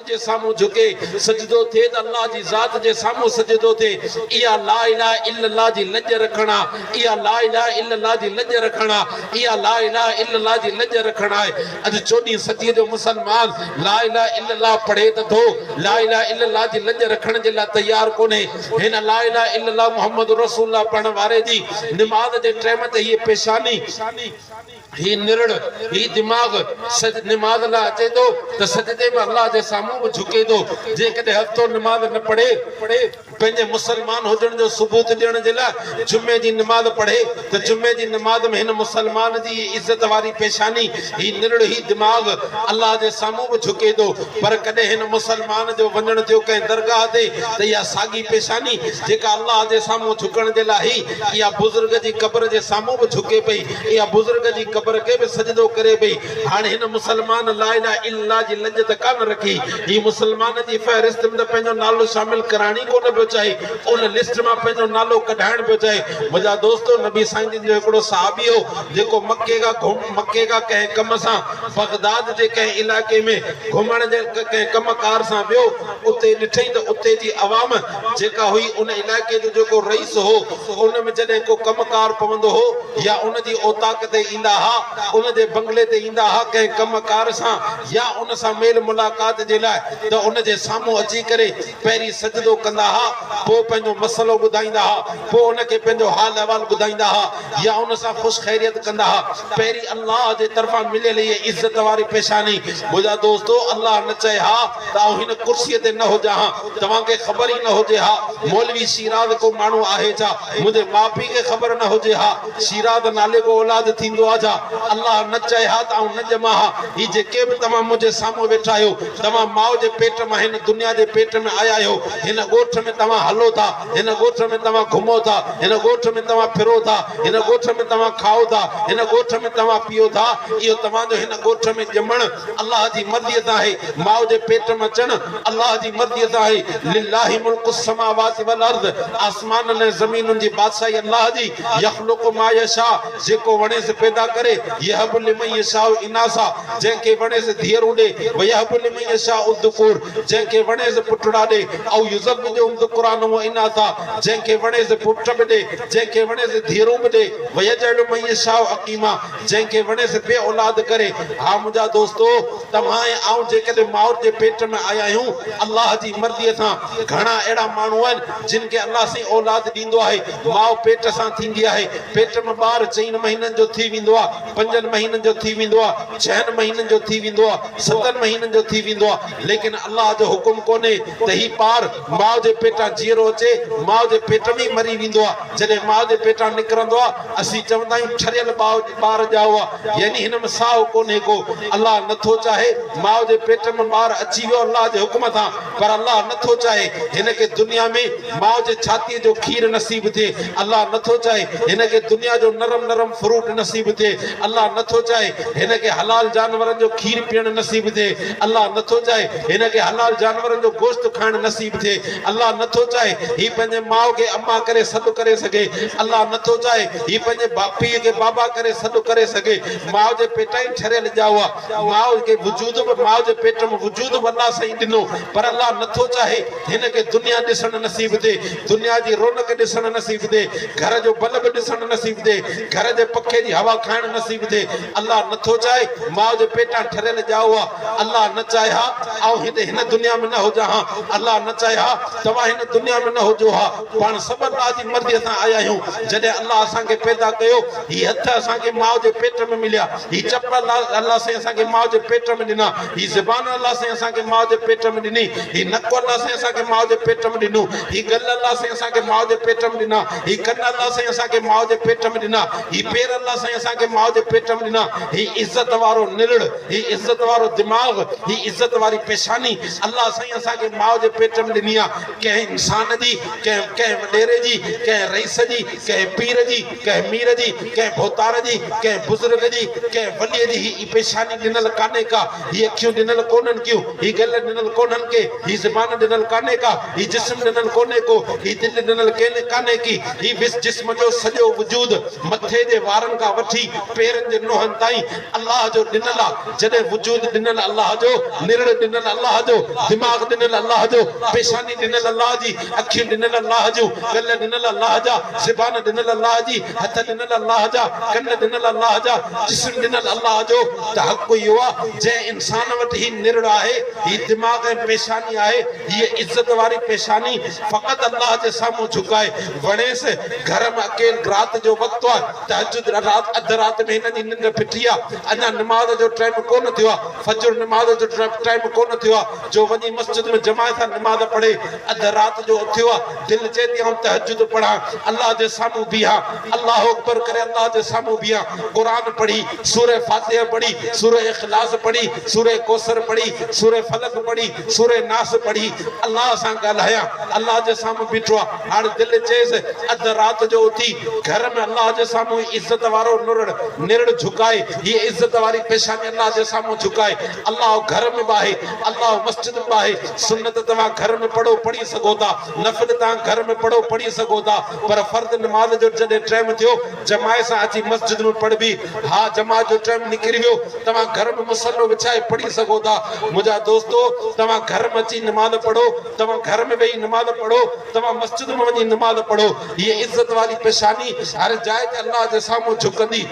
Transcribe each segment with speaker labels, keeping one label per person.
Speaker 1: जे सामू झुके सजदो थे त अल्लाह जी ज़ात जे सामू सजदो थे। इया ला इलाहा इल्लल्लाह जी लज रखना, इया ला इलाहा इल्लल्लाह जी लज रखना, इया ला इलाहा इल्लल्लाह जी लज रखना है। अज 14 सदी जो मुसलमान ला इलाहा इल्लल्लाह पढ़े त थो, ला इलाहा इल्लल्लाह जी लज रखण जे लाइ तैयार कोने। हिन ला इलाहा इल्लल्लाह मुहम्मद रसूलुल्लाह पढ़ण वारे जी नमाज जे टाइम ते ये पेशानी ही निरड़ ही दिमाग सज नमाज ला अचे तो त सजदे में अल्लाह जे सामू भी झुके तो। जे कदे हफ्तो नमाज न पढ़े पंहिंजे मुसलमान हुजण जो सबूत ॾियण जे लाइ जुमे जी नमाज पढ़े त जुमे जी नमाज में हिन मुसलमान जी इज्जत वारी पेशानी ही निरड़ ही दिमाग अल्लाह जे सामू भी झुके तो। पर कदे हिन मुसलमान जो वञण थियो कंहिं दरगाह ते त इहा साॻी पेशानी जेका अल्लाह जे सामू झुकण जे लाइ ही इहा बुज़ुर्ग जी क़ब्र जे सामू भी झुके पई, इहा बुज़ुर्ग जी क़ब्र के भी सजदो करे पई। हाणे हिन मुसलमान ला इलाहा इल्लल्लाह जी लज त कान रखी, ही मुसलमान जी फहरिस्त में त पंहिंजो नालो शामिल कराणी कोन पियो चाहे, उन लिस्ट मां पंहिंजो नालो कढाइण पियो चाहे। मुंहिंजा दोस्तो नबी साईं जो हिकिड़ो सहाबी हो जेको मक्के का कंहिं कम सां बगदाद जे कंहिं इलाइक़े में घुमण जे कंहिं कमकार सां वियो। उते ॾिठई त उते जी अवाम जेका हुई उन इलाइक़े जो जेको रईस हो उन में जॾहिं को कमकार पवंदो हो या उन जी औताक ते ईंदा हा, उन जे बंगले ते ईंदा हा कंहिं कमकार सां या उन सां मेल मुलाक़ात जे लाइ, त उन जे साम्हूं अची करे पहिरीं सजदो कंदा हा, पोइ पंहिंजो मसलो ॿुधाईंदा हा, पोइ उनखे पंहिंजो हाल अहवाल ॿुधाईंदा हा या उन सां ख़ुशि ख़ैरियत कंदा हा। पहिरीं अल्लाह जे तरफ़ां मिलियल इहे इज़त वारी पेशानी। मुंहिंजा दोस्तो अल्लाह न चए हा त आउं हिन कुर्सीअ ते न हुजां हा, तव्हांखे ख़बर ई न हुजे हा मौलवी शिराज को माण्हू आहे छा, मुंहिंजे माउ पीउ खे ख़बर न हुजे हा शिराज नाले को औलाद थींदो आहे छा। अल्लाह न चए हा त आउं न ॼमा हा। ही जेके बि तव्हां मुंहिंजे साम्हूं वेठा आहियो, तव्हां माउ जे पेट मां हिन दुनिया जे पेट में आया आहियो, हिन ॻोठ में तव्हां हलो था, हिन ॻोठ में तव्हां घुमो था, हिन ॻोठ में तव्हां फिरो था, हिन ॻोठ में तव्हां खाओ था, हिन ॻोठ में तव्हां पियो था। इहो तव्हांजो हिन ॻोठ में ॼमण अल्लाह जी मर्ज़ियत आहे, माउ जे पेट में अचण अल्लाह जी मर्ज़ियत आहे। लिल्लाहि मुल्कु समावाति वल अर्ज़, आसमान ऐं ज़मीनुनि जी बादशाही अल्लाह जी। यख़्लुक़ु मा यशा, जेको वणेसि पैदा करे, यहबु लिमन यशाउ इनासा, जंहिंखे वणेसि धीअरूं ॾे, वयहबु लिमन यशाउ ज़ुकूर, जंहिंखे वणेसि पुटड़ा ॾे, ऐं युज़व्विजुहुम ज़ुक्रान व इनासा, जंहिंखे वणेसि पुट बि ॾे, जंहिंखे वणेसि धीअरूं बि ॾे, वयजअलु मन यशाउ अक़ीमा, जंहिंखे वणेसि बे औलाद करे। हा मुंहिंजा दोस्तो, तव्हां ऐं आउं जेकॾहिं माउ जे पेट में आया आहियूं अल्लाह जी मर्ज़ीअ सां, घणा अहिड़ा माण्हू आहिनि जिन खे अल्लाह साईं औलाद ॾींदो आहे, माउ पेट सां थींदी आहे, पेट में ॿार 4 महीननि जो थी वेंदो आहे, 5 महीननि जो थी वेंदो आहे, 6 महीननि जो थी वेंदो आहे, 7 महीननि जो थी वेंदो आहे। लेकिन अल्लाह जो हुकुम कोन्हे त ही ॿार माउ जे पेटां जीअरो अचे माउ जे पेट में मरी वेंदो आहे। जॾहिं माउ जे पेटां निकिरंदो आहे असीं चवंदा आहियूं ठरियल ॿार ॼाओ आहे, यानी हिन में साहु कोन्हे को। अल्लाह नथो चाहे माउ जे पेट में ॿार अची वियो अल्लाह जे हुकुम सां, पर अल्लाह नथो चाहे हिन खे दुनिया में माउ जे छातीअ जो खीर नसीब थिए, अल्लाह नथो चाहे हिन खे दुनिया जो नरम नरम फ्रूट नसीब थिए, अल्लाह नथो चाहे हिन खे हलाल जानवरनि जो खीर पीअण नसीब थिए, अल्लाह नथो चाहे हिन खे हलाल जानवरनि जो गोश्त खाइण नसीब थिए, अल्लाह नथो चाहे ही पंहिंजे माउ खे अम्मा करे सॾु करे सघे, अल्लाह नथो चाहे ही पंहिंजे पीउ खे बाबा करे सॾु करे सघे। माउ जे पेटां ई ठरियल ॼाओ आहे, माउ खे वजूद बि माउ जे पेट में वजूद बि अल्लाह साईं ॾिनो, पर अल्लाह नथो चाहे हिन खे दुनिया ॾिसण नसीब थिए, दुनिया जी रौनक ॾिसण नसीब थिए, घर जो बल्ब ॾिसण नसीब थिए, घर जे पखे जी हवा खाइण नसीब थिए। अल्लाह नथो चाहे माउ जे पेटां ठरियल ॼाओ आहे, अल्लाह न चाहे हा ऐं हिन दुनिया में न हुजां हा, अल्लाह न चाहे हा तव्हां हिन दुनिया में न हुजो हा। पाण सभु अल्लाह जी मर्ज़ीअ सां आया आहियूं। जॾहिं अल्लाह असांखे पैदा कयो, ही हथ असांखे माउ जे पेट में मिलिया, ही चप्पल अल्लाह साईं असांखे माउ जे पेट में ॾिना, ही ज़बान अल्लाह साईं असांखे माउ जे पेट में ॾिनी, ही नक अल्लाह साईं असांखे माउ जे पेट में ॾिनो, ही गल अल्लाह साईं असांखे माउ जे पेट में ॾिना, ही कन अल्लाह साईं असांखे माउ जे पेट में ॾिना, ही पेर अल्लाह साईं असांखे माउ जे पेट में ॾिना। ही इज़त वारो निरड़, ही इज़त वारो दिमाग़, ही इज़त वारी पेशानी अल्लाह साईं असांखे माउ जे पेट में ॾिनी आहे। कंहिं इंसान जी, कंहिं वॾेरे जी, कंहिं रईस जी, कंहिं पीर जी, कंहिं मीर जी, कंहिं भोतार जी, कंहिं बुज़ुर्ग जी, कंहिं वॾीअ जी ही पेशानी ॾिनल कान्हे का, ही अखियूं ॾिनल कोन्हनि क्यूं, ही गल ॾिनल कोन्हनि के, ही ज़बान ॾिनल कान्हे का, ही जिस्म ॾिनल कोन्हे को, ही दिलि ॾिनल कान्हे की, ही जिस्म जो सॼो वजूद मथे जे वारनि खां वठी पेरनि जे नोहनि ताईं अल्लाह जो ॾिनल आहे। जॾहिं वजूद ॾिनल अल्लाह जो, निरड़ ॾिनल ॾिनल अल्लाह जो, दिमाग़ ॾिनल अल्लाह जो, पेशानी ॾिनल अल्लाह जी, अखियूं ॾिनल अल्लाह जूं, गल ॾिनल अल्लाह जा, ज़बान ॾिनल अल्लाह जी, हथ ॾिनल अल्लाह जा, कन ॾिनल अल्लाह जा, जिस्म ॾिनल अल्लाह जो। त हक़ इहो आहे जंहिं इंसान वटि ही निड़ आहे, ही दिमाग़ ऐं पेशानी आहे, हीअ इज़त वारी पेशानी फ़क़ति अल्लाह जे साम्हूं झुकाए वणेसि। घर में अकेल रात जो वक़्तु आहे, तहज्जुद रात अध रात में हिन जी निंड फिटी आहे, अञा नमाज़ जो टाइम कोन थियो आहे, फजर नमाज़ जो टाइम कोन थियो आहे, जो वञी मस्जिद में जमायत सां नमाज़ पढ़े, अध रात जो उथियो आहे, दिलि चए थी तहज्जुद पढ़ा, अल्लाह जे साम्हूं बीहा, अल्लाह अकबर करे अल्लाह जे साम्हूं बीहा, क़ुरान पढ़ी, सूरह फातिहा पढ़ी, सूरह इखलास पढ़ी, सूरह कौसर पढ़ी, सूरह फलक पढ़ी, सूरह नास पढ़ी, अल्लाह सां ॻाल्हाया, अल्लाह जे साम्हूं बीठो आहे। हाणे दिलि चएसि अध रात जो उथी घर में अल्लाह जे साम्हूं इज़त वारो निड़ झुकाए, हीअ इज़त वारी पेशानी अल्लाह जे साम्हूं झुकाए। अल्लाह घर में बाहे, अल्लाह मस्जिद में बाहे। सुन्नत तव्हां घर में पढ़ो, पढ़ी सघो था, नफ़िल तव्हां घर में पढ़ो, पढ़ी सघो था, पर फर्द नमाज़ जो जॾहिं टाइम थियो जमायत सां अची मस्जिद में पढ़बी, हा जमात जो टाइम निकिरी वियो, तव्हां घर में मुसल्लो विछाए पढ़ी सघो था। मुंहिंजा दोस्तो, तव्हां घर में अची नमाज़ पढ़ो, तव्हां घर में वेही नमाज़ पढ़ो, तव्हां मस्जिद में वञी नमाज़ पढ़ो। हीअ इज़त वारी पेशानी हर जाइ ते अल्लाह जे साम्हूं झुकंदी।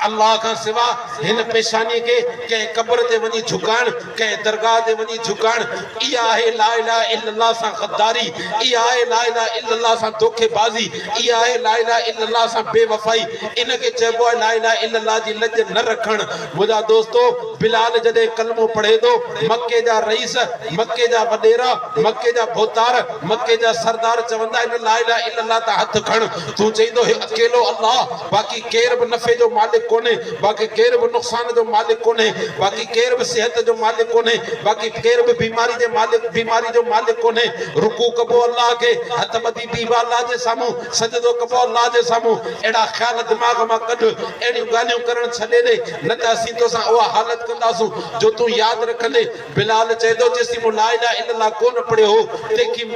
Speaker 1: अल्लाह का सिवा हिन पेशानी के कंहिं कब्र ते वञी झुकाइण, कंहिं दरगाह ते वञी झुकाइण, इहा आहे ला इलाहा इल्लल्लाह सां गद्दारी, इहा आहे ला इलाहा इल्लल्लाह सां धोखेबाज़ी, इहा आहे ला इलाहा इल्लल्लाह सां बेवफ़ाई। इनखे चइबो आहे ला इलाहा इल्लल्लाह जी लज न रखणु। मुंहिंजा दोस्तो, बिलाल जॾहिं कलमो पढ़े थो, मके जा रईस, मके जा वॾेरा, मके जा भोतार, मके जा सरदार चवंदा आहिनि ला इलाहा इल्लल्लाह तां हथ खण। तूं चईंदो हे अकेलो अल्लाह, बाक़ी केर बि नफ़े जो मालिक कोने, बाक़ी केर बि नुक़सान जो मालिक कोने, बाक़ी केर बि सिहत जो मालिक कोने, बाक़ी केर बि बीमारी जो मालिक कोने। रुकू कबो अल्लाह के, हथ ॿधी बीबा अल्लाह जे साम्हूं, सजदो कबो अल्लाह जे साम्हूं। अहिड़ा ख़्याल दिमाग़ मां कढ, अहिड़ियूं ॻाल्हियूं करण छॾे ॾे, न त असीं तोसां उहा हालत कंदासूं जो तूं यादि रखंदे। बिलाल चए थो जेसीं मूं ला इलाहा इल्लल्लाह कोन पढ़ियो हो,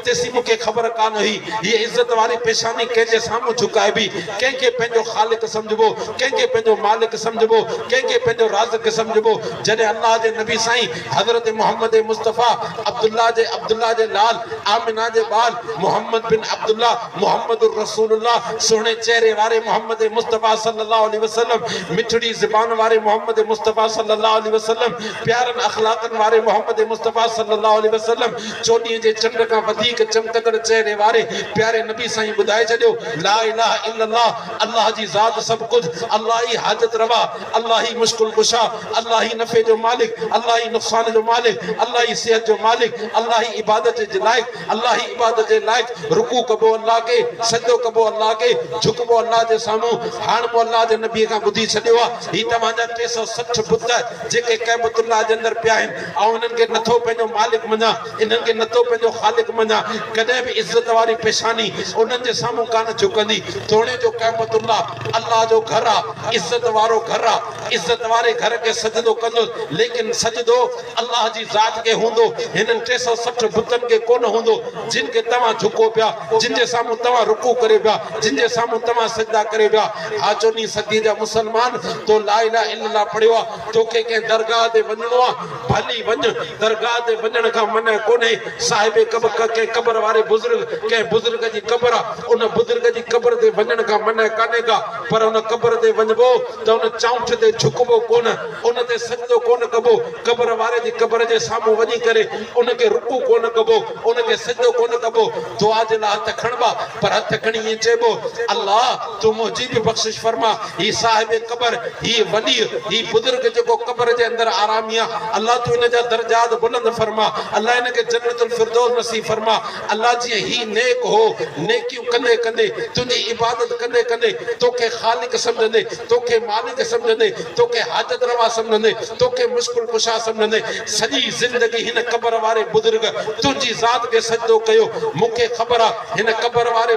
Speaker 1: तेसीं मूंखे ख़बर कान हुई हीअ इज़त वारी पेशानी कंहिंजे साम्हूं झुकाइबी। कंहिंखे पंहिंजो ख़ालिक सम्झबो, कंहिंखे पंहिंजो मालिक सम्झबो, कंहिंखे पंहिंजो राज़िक सम्झबो। जॾहिं अल्लाह जे नबी साईं हज़रत मोहम्मद मुस्तफ़ा अब्दुल्ला जे लाल आमिना जे बाल मोहम्मद बिन अब्दुल्ला मोहम्मद रसूलुल्लाह, सुहिणे चेहरे वारे मोहम्मद मुस्तफ़ा सल्लल्लाहु अलैहि वसल्लम, मिठड़ी ज़बान वारे मोहम्मद मुस्तफ़ा सल्लल्लाहु अलैहि वसल्लम, प्यारनि अख़लाक़नि वारे मोहम्मद मुस्तफ़ा सल्लल्लाहु अलैहि वसल्लम, चोॾीअ जे चंड खां वधीक चमकंदड़ चेहरे वारे प्यारे नबी साईं ॿुधाए छॾियो ला इलाहा इल्लल्लाह, अल्लाह जी ज़ात सभु कुझु, अल्लाह ही हाजत रवा, अल्लाह ही मुश्किल कुशा, अल्लाह ही नफ़े जो मालिक, अल्लाह ही नुक़सान जो मालिक, अल्लाह ही सिहत जो मालिक, अल्लाह ही इबादत जे लाइक़, अल्लाह ही इबादत जे लाइक़। रुकू कबो अल्लाह के, सजदो कबो अल्लाह के, झुकबो अल्लाह जे साम्हूं। हाणे पोइ अल्लाह जे नबी खां ॿुधी छॾियो आहे ही तव्हांजा 360 बुत जेके कैबतुल्लाह जे अंदरि पिया आहिनि, ऐं इन्हनि खे नथो पंहिंजो मालिक मञा, इन्हनि खे नथो पंहिंजो ख़ालिक मञा, कॾहिं बि इज़त वारी पेशानी उन्हनि जे साम्हूं कान झुकंदी। थोरे जो कैबतुल्लाह अल्लाह जो घर आहे, इज़त वारो घर आहे, इज़त वारे घर के सजदो कंदो, लेकिन सजदो अल्लाह जी ज़ात के हूंदो, हिननि 360 बुतनि के कोन हूंदो जिन खे तव्हां झुको पिया, जिन जे साम्हूं तव्हां रुकू करे पिया, जिन जे साम्हूं तव्हां सजदा करे पिया। हा 14वीं सदी जा मुसलमान, तो ला इलाहा इल्लल्लाह पढ़ियो आहे, तोखे कंहिं दरगाह ते वञिणो आहे भली वञ, दरगाह ते वञण खां मना कोन्हे। साहिब कंहिं क़ब्र वारे बुज़ुर्ग, कंहिं बुज़ुर्ग जी क़ब्र आहे, उन बुज़ुर्ग जी क़ब्र ते वञण खां मना कान्हे का, पर उन क़ब्र ते वञिबो त उन चौंठ ते झुकबो कोन, उन ते सजदो कोन कबो, क़ब्र वारे जी क़ब्र जे साम्हूं वञी करे उनखे रुकू कोन कबो, उनखे सजदो कोन कबो। दुआ जे लाइ हथ खणबा, पर हथ खणी ईअं चइबो अल्लाह तूं मुंहिंजी बि बख़्शिश फरमा। ही साहिब क़ब्र, ही वली, ही बुज़ुर्ग जेको क़ब्र जे अंदरि आरामी आहे, अल्लाह तूं इन जा दर्जात बुलंद फरमा, अल्लाह इनखे जन्नतुल फिरदौस नसीब फरमा। अल्लाह जीअं ही नेक हो, नेकियूं कंदे कंदे, तुंहिंजी इबादत कंदे कंदे, तोखे ख़ालिक सम्झंदे, तोखे मालिक सम्झंदे, तोखे हाजत रवा सम्झंदे, तोखे मुश्किल कुशा सम्झंदे, सॼी ज़िंदगी हिन क़ब्र वारे बुज़ुर्ग तुंहिंजी ज़ात खे के सजदो कयो। मूंखे ख़बर आहे हिन क़बर वारे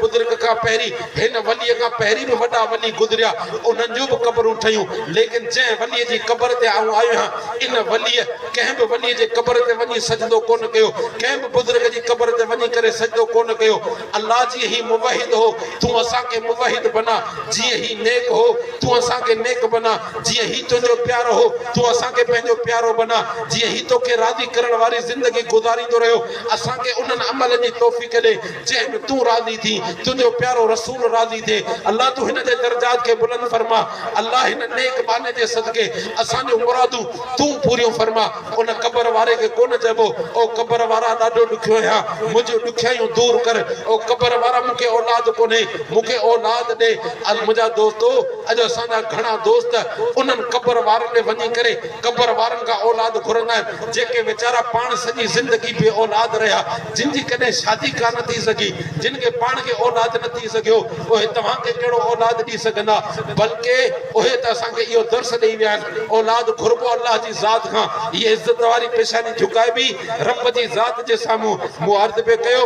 Speaker 1: बुज़ुर्ग खां पहिरीं हिन वलीअ खां पहिरीं बि वॾा वली गुज़रिया, उन्हनि जूं बि क़बरूं ठहियूं, लेकिन जंहिं वलीअ जी क़बर ते आऊं आयो आहियां इन वलीअ कंहिं बि वलीअ जे क़बर ते वञी सजदो कोन कयो, कंहिं बि बुज़ुर्ग जी क़बर ते वञी करे सजदो कोन कयो। अल्लाह जी ही मुवहिद हो, तूं असांखे मुवहिद बना। जीअं ही नेक हो तूं असांखे नेक बना। जीअं ही तुंहिंजो प्यारो हो तूं असांखे पंहिंजो प्यारो बना। जीअं ही तोखे राज़ी करण वारी ज़िंदगी गुज़ारींदो रहियो, असांखे उन्हनि अमलनि जी तौफ़ीक़ ॾे जंहिं में तूं राज़ी थी, तुंहिंजो प्यारो रसूल राज़ी थिए। अल्लाह तूं हिन जे दर्जात खे बुलंद फरमा। अल्लाह हिन नेक बाने जे सदके असांजो मुरादूं तूं पूरियूं फरमा। उन क़बर वारे खे कोन चइबो ओ क़बर वारा ॾाढो ॾुखियो आहियां, मुंहिंजूं ॾुखियायूं दूर कर। ओ क़बर वारा मूंखे औलाद कोन्हे, मूंखे औलाद ॾे। मुंहिंजा दोस्तो, अॼु असांजा घणा दोस्त उन्हनि क़बर वारनि ॾे वञी करे क़बर वारनि खां औलाद घुरंदा आहिनि, जेके वीचारा पाण सॼी ज़िंदगी बे औलाद रहिया, जिन जी कॾहिं शादी कान थी सघी, जिन खे पाण खे औलाद न थी सघियो, उहे तव्हांखे कहिड़ो औलाद ॾेई सघंदा? बल्कि उहे त असांखे इहो दर्स ॾेई विया आहिनि, औलाद घुरबो अल्लाह जी ज़ात खां। इहे इज़त वारी पेशानी झुकाइबी रब जी ज़ात जे साम्हूं। मूं अर्ज़ु पियो कयो,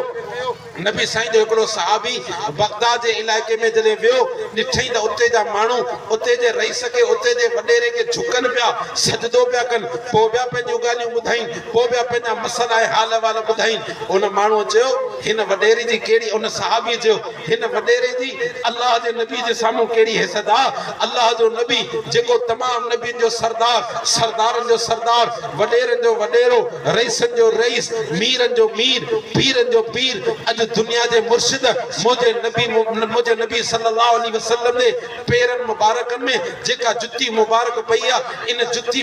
Speaker 1: नबी साईं जो हिकिड़ो सहाबी बगदाद जे इलाइक़े में जॾहिं वियो, ॾिठई त उते जा माण्हू उते जे रईस खे, उते जे वॾेरे खे झुकनि पिया, सजदो पिया कनि, पोइ ॿिया पंहिंजूं ॻाल्हियूं ॿुधाईं, पोइ ॿिया पंहिंजा मसइला ऐं हाल वाल ॿुधाईं। उन माण्हूअ चयो हिन वॾेरे जी कहिड़ी, उन सहाबीअ चयो हिन वॾेरे जी अल्लाह जे नबी जे साम्हूं कहिड़ी हैसियत आहे? अल्लाह जो नबी जेको तमामु नबियुनि जो सरदार, सरदारनि जो सरदार, वॾेरनि जो वॾेरो, रईसनि जो रईस, मीरनि जो मीर, पीरनि जो पीर, अॼु दुनिया जे मुर्शिद मुंहिंजे नबी सल्लल्लाहु अलैहि वसल्लम जे पेरनि मुबारकनि में जेका जुती मुबारक पई आहे, इन जुती